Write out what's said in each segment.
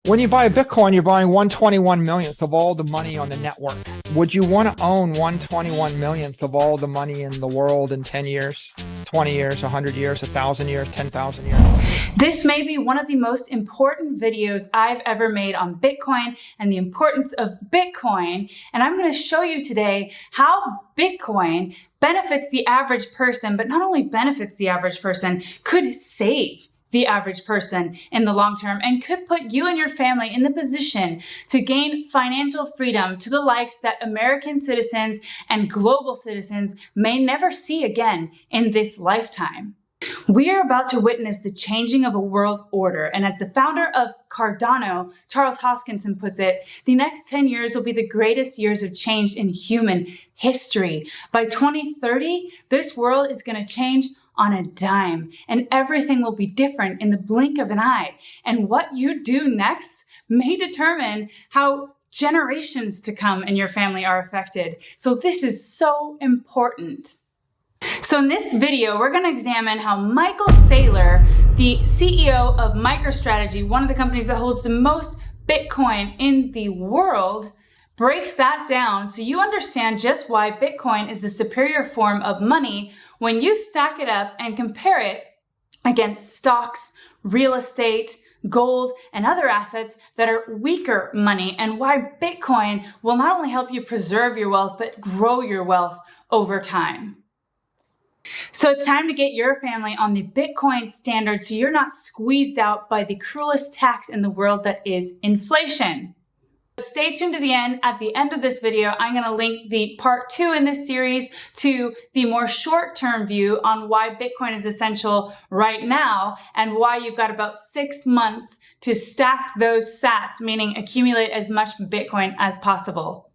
When you buy a Bitcoin, you're buying 1/21 millionth of all the money on the network. Would you want to own 1/21 millionth of all the money in the world in 10 years, 20 years, 100 years, 1,000 years, 10,000 years? This may be one of the most important videos I've ever made on Bitcoin and the importance of Bitcoin. And I'm going to show you today how Bitcoin benefits the average person, but not only benefits the average person, could save the average person in the long term and could put you and your family in the position to gain financial freedom to the likes that American citizens and global citizens may never see again in this lifetime. We are about to witness the changing of a world order, and as the founder of Cardano, Charles Hoskinson, puts it, the next 10 years will be the greatest years of change in human history. By 2030, this world is going to change on a dime, and everything will be different in the blink of an eye. And what you do next may determine how generations to come in your family are affected. So this is so important. So in this video, we're going to examine how Michael Saylor, the CEO of MicroStrategy, one of the companies that holds the most Bitcoin in the world, breaks that down so you understand just why Bitcoin is the superior form of money when you stack it up and compare it against stocks, real estate, gold, and other assets that are weaker money, and why Bitcoin will not only help you preserve your wealth, but grow your wealth over time. So it's time to get your family on the Bitcoin standard so you're not squeezed out by the cruelest tax in the world that is inflation. Stay tuned to the end. At the end of this video, I'm going to link the part 2 in this series to the more short-term view on why Bitcoin is essential right now and why you've got about 6 months to stack those sats, meaning accumulate as much Bitcoin as possible.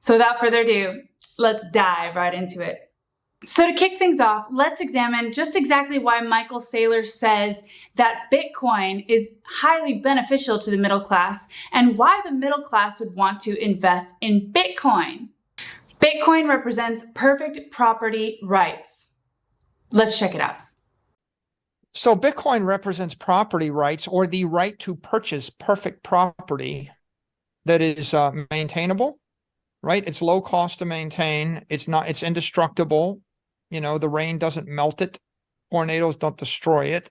So without further ado, let's dive right into it. So to kick things off, let's examine just exactly why Michael Saylor says that Bitcoin is highly beneficial to the middle class and why the middle class would want to invest in Bitcoin. Bitcoin represents perfect property rights. Let's check it out. So Bitcoin represents property rights, or the right to purchase perfect property that is maintainable, right? It's low cost to maintain. It's indestructible. You know, the rain doesn't melt it. Tornadoes don't destroy it.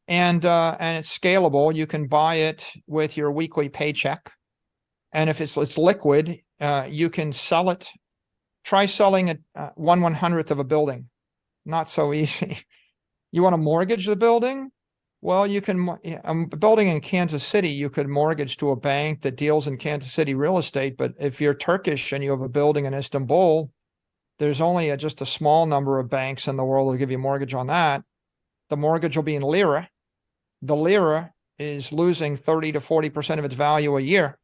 And it's scalable. You can buy it with your weekly paycheck. And if it's liquid, you can sell it. Try selling it 1/100th of a building. Not so easy. You want to mortgage the building? Well, you can, a building in Kansas City, you could mortgage to a bank that deals in Kansas City real estate. But if you're Turkish and you have a building in Istanbul, there's only just a small number of banks in the world that will give you a mortgage on that. The mortgage will be in lira. The lira is losing 30 to 40% of its value a year.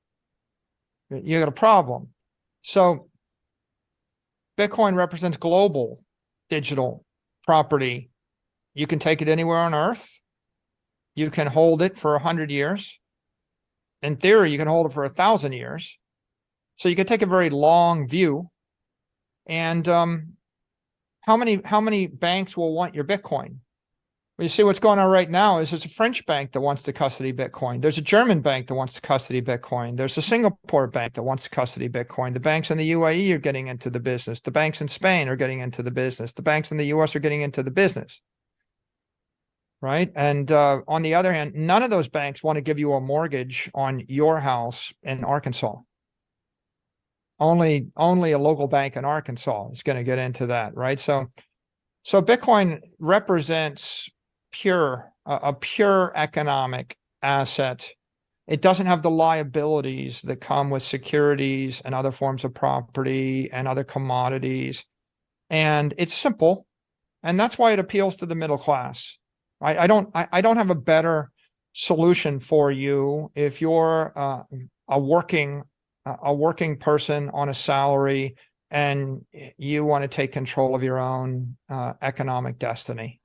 You got a problem. So Bitcoin represents global digital property. You can take it anywhere on earth. You can hold it for 100 years. In theory, you can hold it for 1,000 years. So you can take a very long view. And how many banks will want your Bitcoin? Well, you see what's going on right now is there's a French bank that wants to custody Bitcoin. There's a German bank that wants to custody Bitcoin. There's a Singapore bank that wants to custody Bitcoin. The banks in the UAE are getting into the business. The banks in Spain are getting into the business. The banks in the US are getting into the business. Right? And on the other hand, none of those banks want to give you a mortgage on your house in Arkansas. Only a local bank in Arkansas is going to get into that, right? So Bitcoin represents a pure economic asset. It doesn't have the liabilities that come with securities and other forms of property and other commodities. And it's simple, and that's why it appeals to the middle class. I don't have a better solution for you if you're a working person on a salary and you want to take control of your own economic destiny.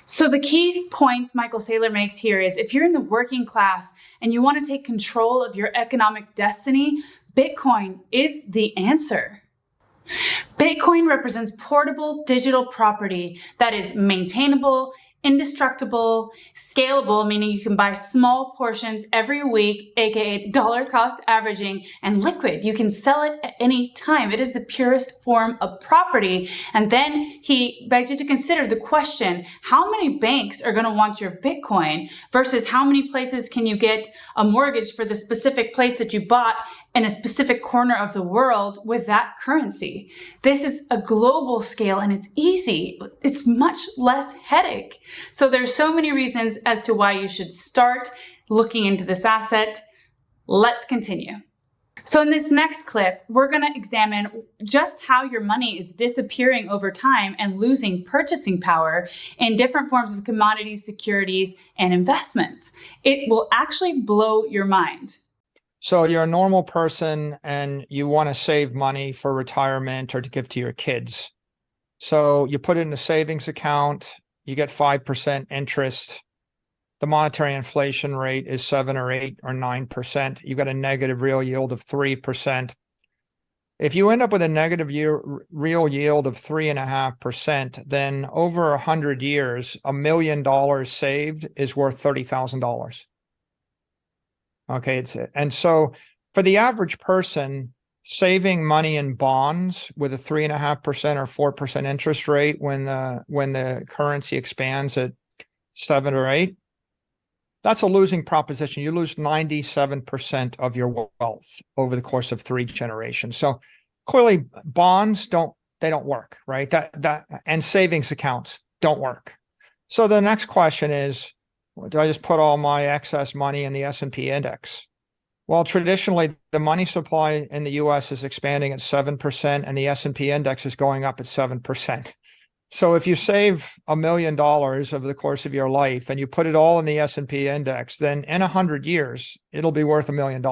So the key points Michael Saylor makes here is if you're in the working class and you want to take control of your economic destiny, Bitcoin is the answer. Bitcoin represents portable digital property that is maintainable, indestructible, scalable, meaning you can buy small portions every week, aka dollar cost averaging, and liquid. You can sell it at any time. It is the purest form of property. And then he begs you to consider the question, how many banks are going to want your Bitcoin versus how many places can you get a mortgage for the specific place that you bought in a specific corner of the world with that currency? This is a global scale and it's easy. It's much less headache. So there's so many reasons as to why you should start looking into this asset. Let's continue. So in this next clip, we're going to examine just how your money is disappearing over time and losing purchasing power in different forms of commodities, securities, and investments. It will actually blow your mind. So you're a normal person and you want to save money for retirement or to give to your kids. So you put it in a savings account, you get 5% interest. The monetary inflation rate is 7 or 8 or 9%. You got a negative real yield of 3%. If you end up with a negative real yield of 3.5%, then over 100 years, $1 million saved is worth $30,000. Okay, and so for the average person, saving money in bonds with a 3.5% or 4% interest rate when the currency expands at 7 or 8, that's a losing proposition. You lose 97% of your wealth over the course of 3 generations. So clearly, bonds don't work, right? And savings accounts don't work. So the next question is, do I just put all my excess money in the S&P index? Well, traditionally, the money supply in the US is expanding at 7% and the S&P index is going up at 7%. So if you save $1 million over the course of your life and you put it all in the S&P index, then in 100 years, it'll be worth $1 million.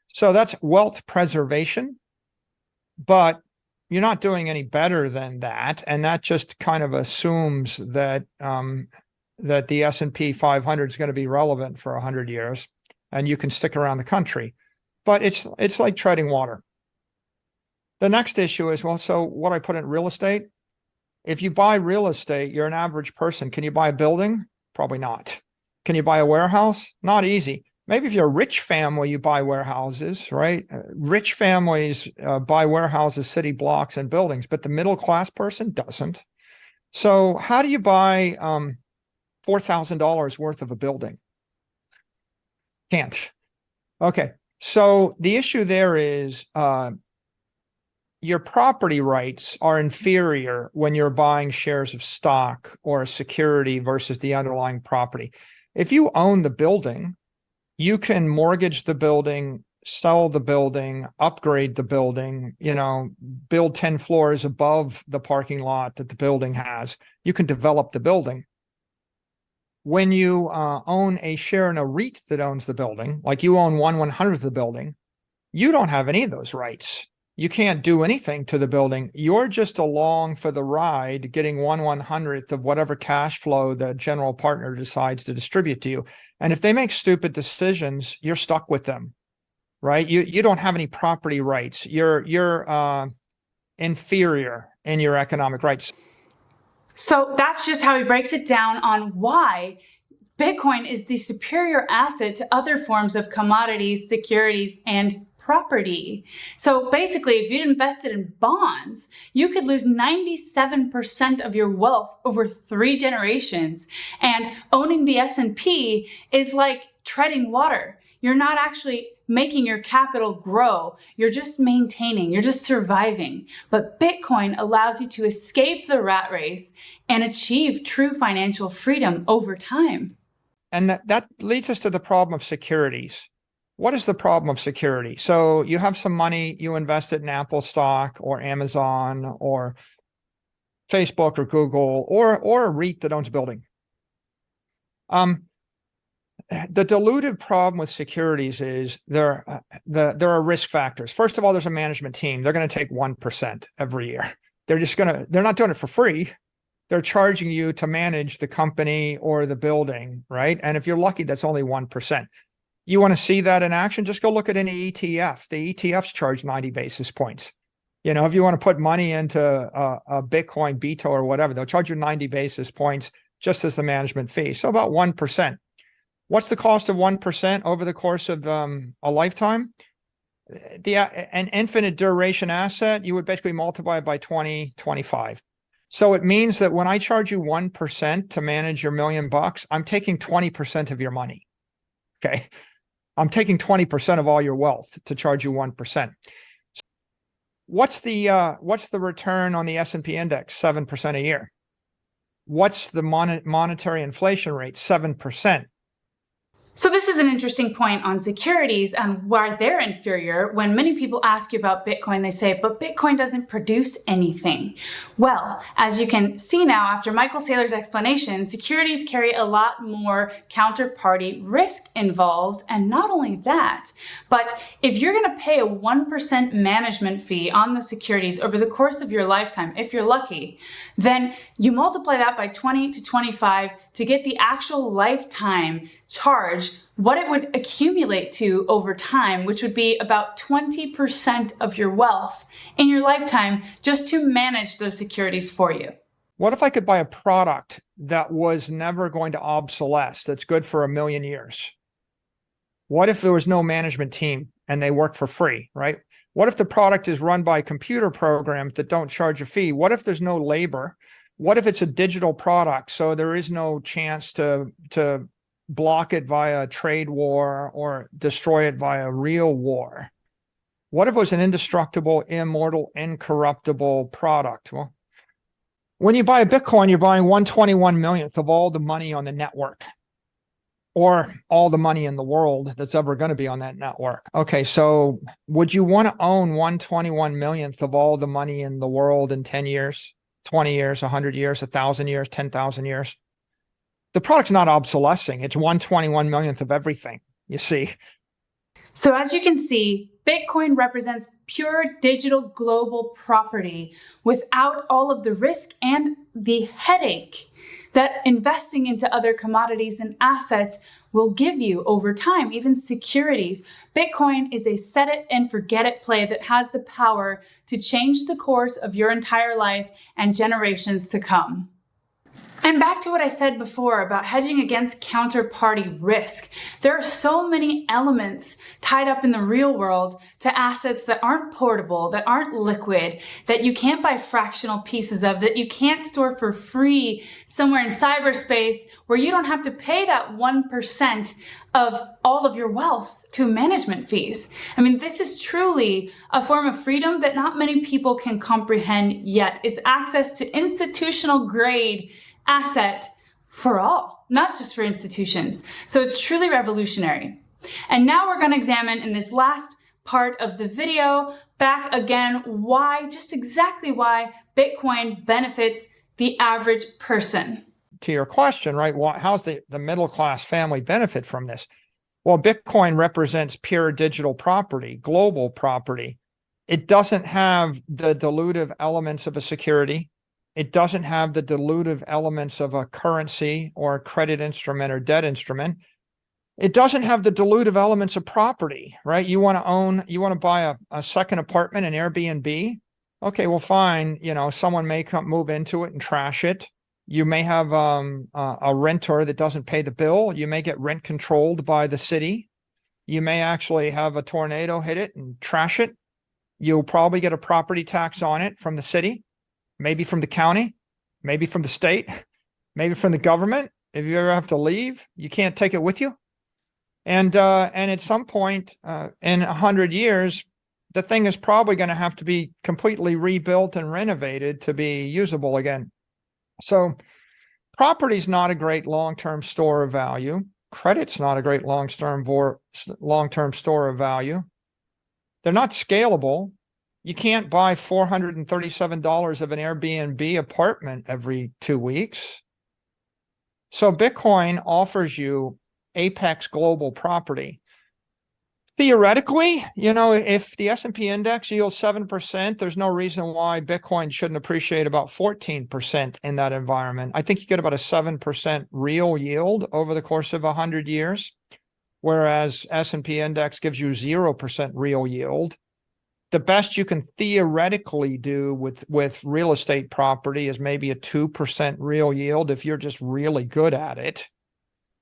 So that's wealth preservation, but you're not doing any better than that. And that just kind of assumes that that the S&P 500 is going to be relevant for 100 years and you can stick around the country. But it's like treading water. The next issue is, well, so what I put in real estate? If you buy real estate, you're an average person. Can you buy a building? Probably not. Can you buy a warehouse? Not easy. Maybe if you're a rich family, you buy warehouses, right? Rich families buy warehouses, city blocks, and buildings, but the middle class person doesn't. So how do you buy $4,000 worth of a building? Can't. Okay. So the issue there is your property rights are inferior when you're buying shares of stock or a security versus the underlying property. If you own the building, you can mortgage the building, sell the building, upgrade the building, build 10 floors above the parking lot that the building has. You can develop the building. When you own a share in a REIT that owns the building, like you own 1/100th of the building, you don't have any of those rights. You can't do anything to the building. You're just along for the ride, getting 1/100th of whatever cash flow the general partner decides to distribute to you. And if they make stupid decisions, you're stuck with them, right? You don't have any property rights. You're inferior in your economic rights. So that's just how he breaks it down on why Bitcoin is the superior asset to other forms of commodities, securities, and property. So basically, if you'd invested in bonds, you could lose 97% of your wealth over 3 generations. And owning the S&P is like treading water. You're not actually making your capital grow. You're just maintaining, you're just surviving. But Bitcoin allows you to escape the rat race and achieve true financial freedom over time. And that leads us to the problem of securities. What is the problem of security? So you have some money, you invest it in Apple stock or Amazon or Facebook or Google or a REIT that owns a building. The dilutive problem with securities is there are risk factors. First of all, there's a management team. They're going to take 1% every year. They're not doing it for free. They're charging you to manage the company or the building, right? And if you're lucky, that's only 1%. You want to see that in action? Just go look at any ETF. The ETFs charge 90 basis points. If you want to put money into a Bitcoin, BITO or whatever, they'll charge you 90 basis points. just as the management fee. So about 1%. What's the cost of 1% over the course of a lifetime? An infinite duration asset, you would basically multiply it by 20, 25. So it means that when I charge you 1% to manage your $1 million, I'm taking 20% of your money. Okay. I'm taking 20% of all your wealth to charge you 1%. What's the return on the S&P index? 7% a year. What's the monetary inflation rate? 7%. So this is an interesting point on securities and why they're inferior. When many people ask you about Bitcoin, they say, but Bitcoin doesn't produce anything. Well, as you can see now, after Michael Saylor's explanation, securities carry a lot more counterparty risk involved. And not only that, but if you're going to pay a 1% management fee on the securities over the course of your lifetime, if you're lucky, then you multiply that by 20 to 25 to get the actual lifetime charge, what it would accumulate to over time, which would be about 20% of your wealth in your lifetime just to manage those securities for you. What if I could buy a product that was never going to obsolesce, that's good for 1 million years? What if there was no management team and they work for free, right? What if the product is run by computer programs that don't charge a fee? What if there's no labor? What if it's a digital product, so there is no chance to block it via a trade war or destroy it via real war? What if it was an indestructible, immortal, incorruptible product? Well, when you buy a Bitcoin, you're buying 1/21 millionth of all the money on the network, or all the money in the world that's ever going to be on that network. Okay, so would you want to own 1/21 millionth of all the money in the world in 10 years, 20 years, 100 years, 1,000 years, 10,000 years? The product's not obsolescing. It's 1/21 millionth of everything, you see. So as you can see, Bitcoin represents pure digital global property without all of the risk and the headache that investing into other commodities and assets will give you over time, even securities. Bitcoin is a set it and forget it play that has the power to change the course of your entire life and generations to come. And back to what I said before about hedging against counterparty risk. There are so many elements tied up in the real world to assets that aren't portable, that aren't liquid, that you can't buy fractional pieces of, that you can't store for free somewhere in cyberspace where you don't have to pay that 1% of all of your wealth to management fees. I mean, this is truly a form of freedom that not many people can comprehend yet. It's access to institutional grade asset for all, not just for institutions. So it's truly revolutionary. And now we're going to examine in this last part of the video back again just exactly why Bitcoin benefits the average person. To your question, right? How's the middle class family benefit from this? Well, Bitcoin represents pure digital property, global property. It doesn't have the dilutive elements of a security. It doesn't have the dilutive elements of a currency or a credit instrument or debt instrument. It doesn't have the dilutive elements of property, right? You want to buy a second apartment, an Airbnb. Okay, well, fine. Someone may move into it and trash it. You may have a renter that doesn't pay the bill. You may get rent controlled by the city. You may actually have a tornado hit it and trash it. You'll probably get a property tax on it from the city, maybe from the county, maybe from the state, maybe from the government. If you ever have to leave, you can't take it with you. And at some point in 100 years, the thing is probably going to have to be completely rebuilt and renovated to be usable again. So property is not a great long-term store of value. Credit's not a great long-term store of value. They're not scalable. You can't buy $437 of an Airbnb apartment every 2 weeks. So Bitcoin offers you apex global property. Theoretically, if the S&P index yields 7%, there's no reason why Bitcoin shouldn't appreciate about 14% in that environment. I think you get about a 7% real yield over the course of 100 years, whereas S&P index gives you 0% real yield. the best you can theoretically do with real estate property is maybe a 2% real yield if you're just really good at it.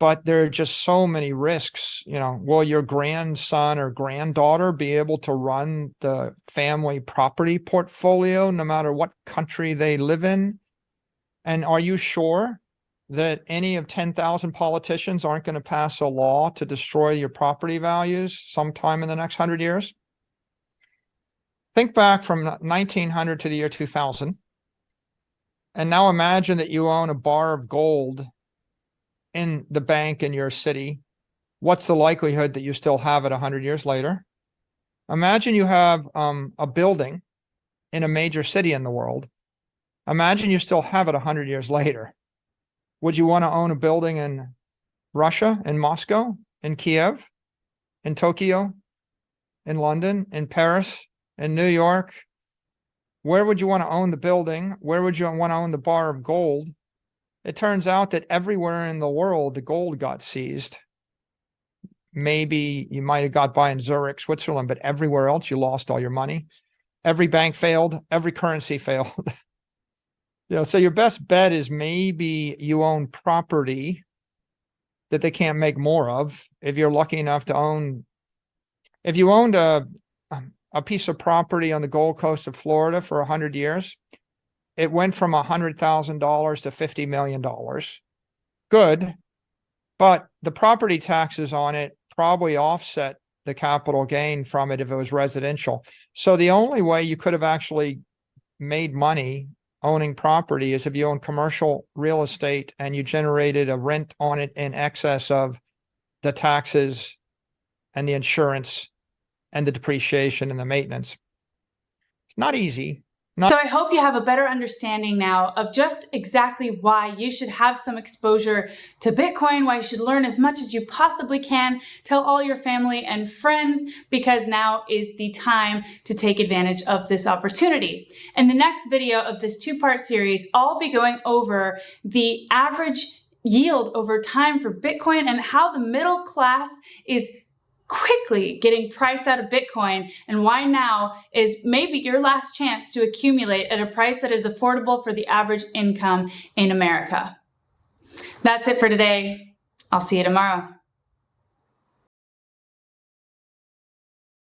But there are just so many risks. Will your grandson or granddaughter be able to run the family property portfolio no matter what country they live in? And are you sure that any of 10,000 politicians aren't going to pass a law to destroy your property values sometime in the next 100 years? Think back from 1900 to the year 2000. And now imagine that you own a bar of gold in the bank in your city. What's the likelihood that you still have it 100 years later? Imagine you have a building in a major city in the world. Imagine you still have it 100 years later. Would you want to own a building in Russia, in Moscow, in Kiev, in Tokyo, in London, in Paris, in New York? Where would you want to own the building? Where would you want to own the bar of gold? It turns out that everywhere in the world, the gold got seized. Maybe you might have got by in Zurich, Switzerland, but everywhere else, you lost all your money. Every bank failed. Every currency failed. So your best bet is maybe you own property that they can't make more of. If you're lucky enough to own, if you owned a piece of property on the Gold Coast of Florida for 100 years, it went from $100,000 to $50 million. Good, but the property taxes on it probably offset the capital gain from it if it was residential. So the only way you could have actually made money owning property is if you own commercial real estate and you generated a rent on it in excess of the taxes and the insurance and the depreciation and the maintenance. It's not easy. So I hope you have a better understanding now of just exactly why you should have some exposure to Bitcoin, why you should learn as much as you possibly can, tell all your family and friends, because now is the time to take advantage of this opportunity. In the next video of this two-part series, I'll be going over the average yield over time for Bitcoin and how the middle class is quickly getting price out of Bitcoin, and why now is maybe your last chance to accumulate at a price that is affordable for the average income in America. That's it for today. I'll see you tomorrow.